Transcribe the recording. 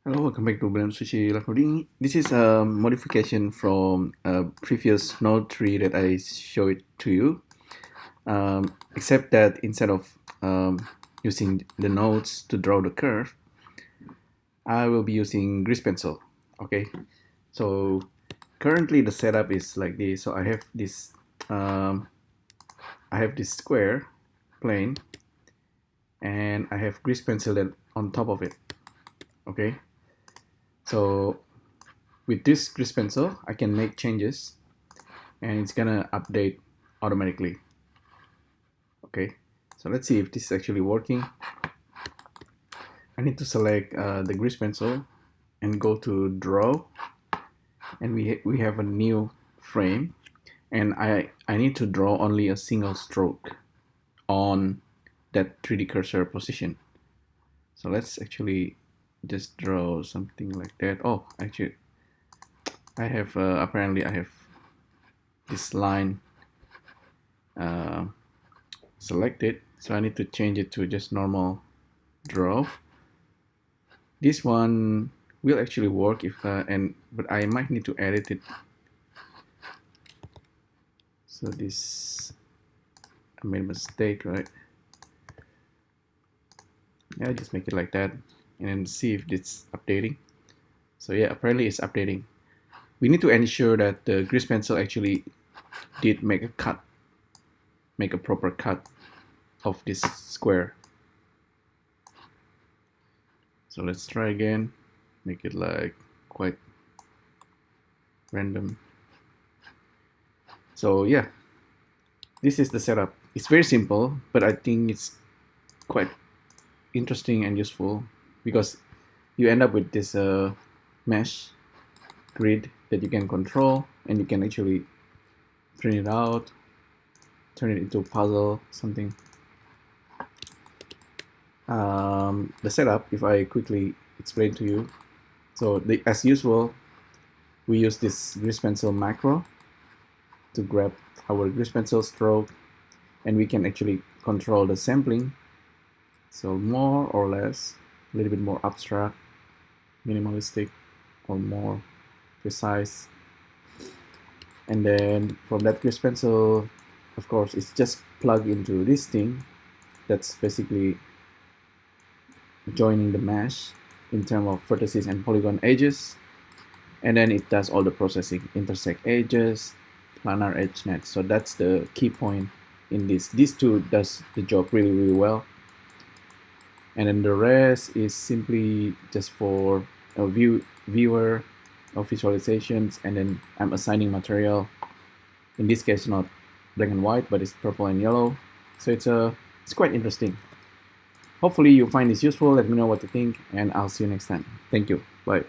Hello, welcome back to Truchet live coding. This is a modification from a previous node tree that I showed to you. Except that instead of using the nodes to draw the curve, I will be using grease pencil. Okay, so currently the setup is like this. So I have this square plane, and I have grease pencil then on top of it. Okay, so with this grease pencil, I can make changes and it's gonna update automatically. Okay, so let's see if this is actually working. I need to select the grease pencil and go to draw, and we have a new frame, and I need to draw only a single stroke on that 3D cursor position. So let's actually just draw something like that. Oh, actually I have apparently I have this line selected, so I need to change it to just normal draw. This one will actually work if but I might need to edit it. So this, I made a mistake, right? Yeah, just make it like that and then see if it's updating. So yeah, apparently it's updating. We need to ensure that the grease pencil actually did make a proper cut of this square. So let's try again, make it like quite random. So yeah, this is the setup. It's very simple, but I think it's quite interesting and useful because you end up with this mesh grid that you can control, and you can actually print it out, turn it into a puzzle, something. The setup, if I quickly explain to you, so as usual, we use this grease pencil macro to grab our grease pencil stroke, and we can actually control the sampling. So more or less, a little bit more abstract, minimalistic, or more precise. And then from that grease pencil, of course, it's just plugged into this thing that's basically joining the mesh in terms of vertices and polygon edges. And then it does all the processing, intersect edges, planar edge net. So that's the key point in this. These two does the job really, really well. And then the rest is simply just for a viewer of visualizations, and then I'm assigning material. In this case, not black and white, but it's purple and yellow. So it's quite interesting. Hopefully you find this useful. Let me know what you think, and I'll see you next time. Thank you. Bye.